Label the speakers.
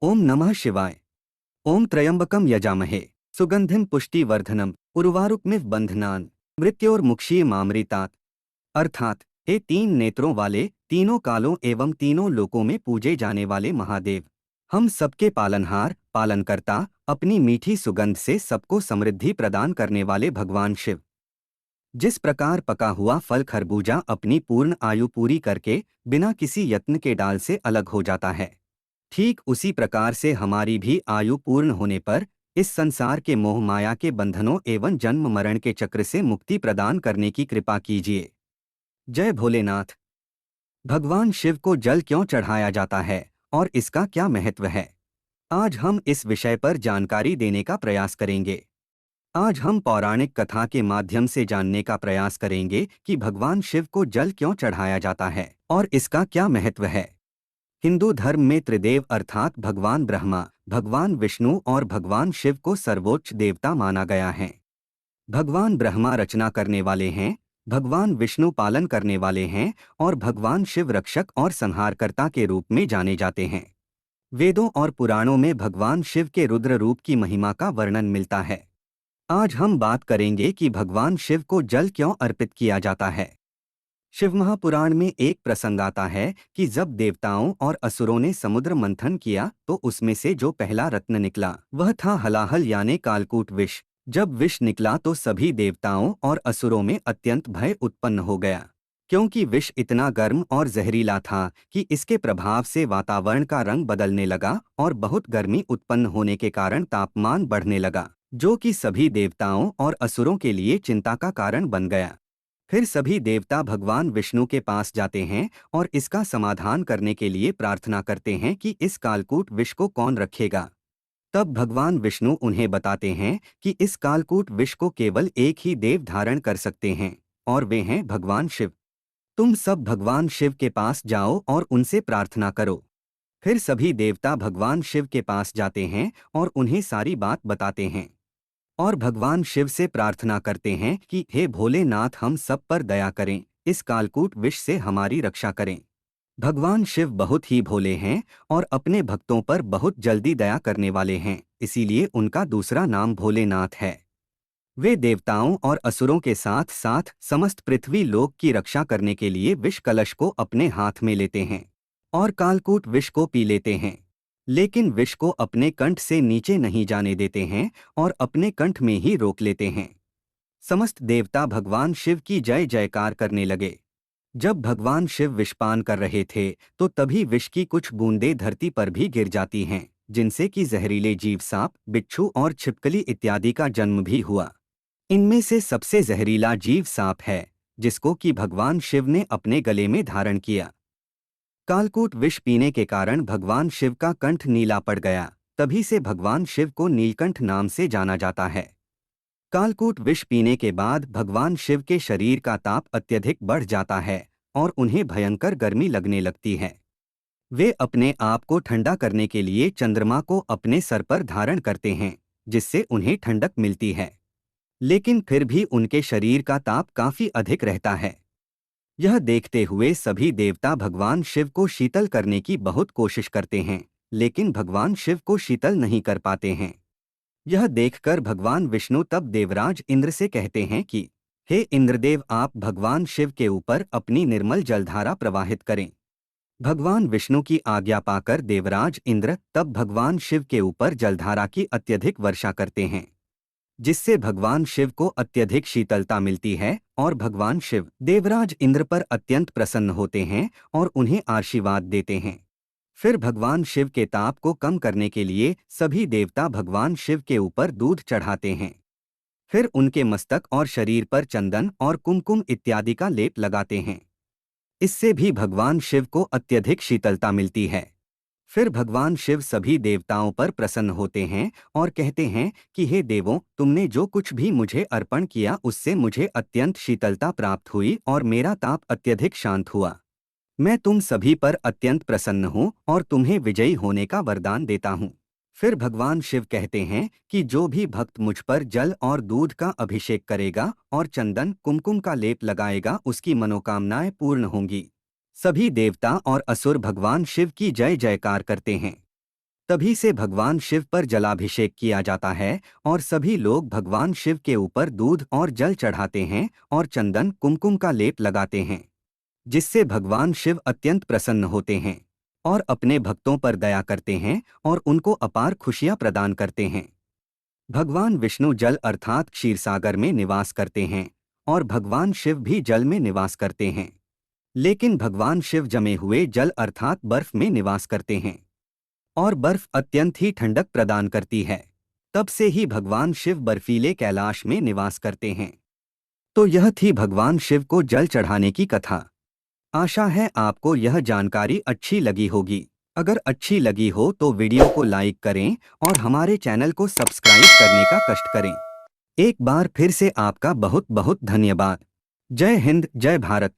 Speaker 1: ओम नमः शिवाय। ओम त्र्यंबकम यजामहे सुगंधिम पुष्टिवर्धनम उर्वारुकमिव बंधनान मृत्योर्मुक्षीयमामृतात्। अर्थात हे तीन नेत्रों वाले, तीनों कालों एवं तीनों लोकों में पूजे जाने वाले महादेव, हम सबके पालनहार, पालनकर्ता, अपनी मीठी सुगंध से सबको समृद्धि प्रदान करने वाले भगवान शिव। जिस प्रकार पका हुआ फल खरबूजा अपनी पूर्ण आयु पूरी करके बिना किसी यत्न के डाल से अलग हो जाता है, ठीक उसी प्रकार से हमारी भी आयु पूर्ण होने पर इस संसार के मोह माया के बंधनों एवं जन्म मरण के चक्र से मुक्ति प्रदान करने की कृपा कीजिए। जय भोलेनाथ। भगवान शिव को जल क्यों चढ़ाया जाता है और इसका क्या महत्व है, आज हम इस विषय पर जानकारी देने का प्रयास करेंगे। आज हम पौराणिक कथा के माध्यम से जानने का प्रयास करेंगे कि भगवान शिव को जल क्यों चढ़ाया जाता है और इसका क्या महत्व है। हिंदू धर्म में त्रिदेव अर्थात भगवान ब्रह्मा, भगवान विष्णु और भगवान शिव को सर्वोच्च देवता माना गया है। भगवान ब्रह्मा रचना करने वाले हैं, भगवान विष्णु पालन करने वाले हैं और भगवान शिव रक्षक और संहारकर्ता के रूप में जाने जाते हैं। वेदों और पुराणों में भगवान शिव के रुद्र रूप की महिमा का वर्णन मिलता है। आज हम बात करेंगे कि भगवान शिव को जल क्यों अर्पित किया जाता है। शिव महापुराण में एक प्रसंग आता है कि जब देवताओं और असुरों ने समुद्र मंथन किया तो उसमें से जो पहला रत्न निकला वह था हलाहल यानी कालकूट विष। जब विष निकला तो सभी देवताओं और असुरों में अत्यंत भय उत्पन्न हो गया, क्योंकि विष इतना गर्म और जहरीला था कि इसके प्रभाव से वातावरण का रंग बदलने लगा और बहुत गर्मी उत्पन्न होने के कारण तापमान बढ़ने लगा, जो कि सभी देवताओं और असुरों के लिए चिंता का कारण बन गया। फिर सभी देवता भगवान विष्णु के पास जाते हैं और इसका समाधान करने के लिए प्रार्थना करते हैं कि इस कालकूट विष को कौन रखेगा। तब भगवान विष्णु उन्हें बताते हैं कि इस कालकूट विष को केवल एक ही देव धारण कर सकते हैं और वे हैं भगवान शिव। तुम सब भगवान शिव के पास जाओ और उनसे प्रार्थना करो। फिर सभी देवता भगवान शिव के पास जाते हैं और उन्हें सारी बात बताते हैं और भगवान शिव से प्रार्थना करते हैं कि हे भोलेनाथ, हम सब पर दया करें, इस कालकूट विष से हमारी रक्षा करें। भगवान शिव बहुत ही भोले हैं और अपने भक्तों पर बहुत जल्दी दया करने वाले हैं, इसीलिए उनका दूसरा नाम भोलेनाथ है। वे देवताओं और असुरों के साथ साथ समस्त पृथ्वी लोक की रक्षा करने के लिए विष कलश को अपने हाथ में लेते हैं और कालकूट विष को पी लेते हैं, लेकिन विष को अपने कंठ से नीचे नहीं जाने देते हैं और अपने कंठ में ही रोक लेते हैं। समस्त देवता भगवान शिव की जय जयकार करने लगे। जब भगवान शिव विषपान कर रहे थे तो तभी विष की कुछ बूंदें धरती पर भी गिर जाती हैं, जिनसे कि जहरीले जीव सांप, बिच्छू और छिपकली इत्यादि का जन्म भी हुआ। इनमें से सबसे जहरीला जीव सांप है, जिसको कि भगवान शिव ने अपने गले में धारण किया। कालकूट विष पीने के कारण भगवान शिव का कंठ नीला पड़ गया, तभी से भगवान शिव को नीलकंठ नाम से जाना जाता है। कालकूट विष पीने के बाद भगवान शिव के शरीर का ताप अत्यधिक बढ़ जाता है और उन्हें भयंकर गर्मी लगने लगती है। वे अपने आप को ठंडा करने के लिए चंद्रमा को अपने सर पर धारण करते हैं, जिससे उन्हें ठंडक मिलती है, लेकिन फिर भी उनके शरीर का ताप काफी अधिक रहता है। यह देखते हुए सभी देवता भगवान शिव को शीतल करने की बहुत कोशिश करते हैं, लेकिन भगवान शिव को शीतल नहीं कर पाते हैं। यह देखकर भगवान विष्णु तब देवराज इंद्र से कहते हैं कि हे इंद्रदेव, आप भगवान शिव के ऊपर अपनी निर्मल जलधारा प्रवाहित करें। भगवान विष्णु की आज्ञा पाकर देवराज इंद्र तब भगवान शिव के ऊपर जलधारा की अत्यधिक वर्षा करते हैं, जिससे भगवान शिव को अत्यधिक शीतलता मिलती है और भगवान शिव देवराज इंद्र पर अत्यंत प्रसन्न होते हैं और उन्हें आशीर्वाद देते हैं। फिर भगवान शिव के ताप को कम करने के लिए सभी देवता भगवान शिव के ऊपर दूध चढ़ाते हैं। फिर उनके मस्तक और शरीर पर चंदन और कुमकुम इत्यादि का लेप लगाते हैं। इससे भी भगवान शिव को अत्यधिक शीतलता मिलती है। फिर भगवान शिव सभी देवताओं पर प्रसन्न होते हैं और कहते हैं कि हे देवों, तुमने जो कुछ भी मुझे अर्पण किया उससे मुझे अत्यंत शीतलता प्राप्त हुई और मेरा ताप अत्यधिक शांत हुआ। मैं तुम सभी पर अत्यंत प्रसन्न हूँ और तुम्हें विजयी होने का वरदान देता हूँ। फिर भगवान शिव कहते हैं कि जो भी भक्त मुझ पर जल और दूध का अभिषेक करेगा और चंदन कुमकुम का लेप लगाएगा, उसकी मनोकामनाएं पूर्ण होंगी। सभी देवता और असुर भगवान शिव की जय जयकार करते हैं। तभी से भगवान शिव पर जलाभिषेक किया जाता है और सभी लोग भगवान शिव के ऊपर दूध और जल चढ़ाते हैं और चंदन कुमकुम का लेप लगाते हैं, जिससे भगवान शिव अत्यंत प्रसन्न होते हैं और अपने भक्तों पर दया करते हैं और उनको अपार खुशियां प्रदान करते हैं। भगवान विष्णु जल अर्थात क्षीरसागर में निवास करते हैं और भगवान शिव भी जल में निवास करते हैं, लेकिन भगवान शिव जमे हुए जल अर्थात बर्फ में निवास करते हैं और बर्फ अत्यंत ही ठंडक प्रदान करती है। तब से ही भगवान शिव बर्फीले कैलाश में निवास करते हैं। तो यह थी भगवान शिव को जल चढ़ाने की कथा। आशा है आपको यह जानकारी अच्छी लगी होगी। अगर अच्छी लगी हो तो वीडियो को लाइक करें और हमारे चैनल को सब्सक्राइब करने का कष्ट करें। एक बार फिर से आपका बहुत बहुत धन्यवाद। जय हिंद, जय भारत।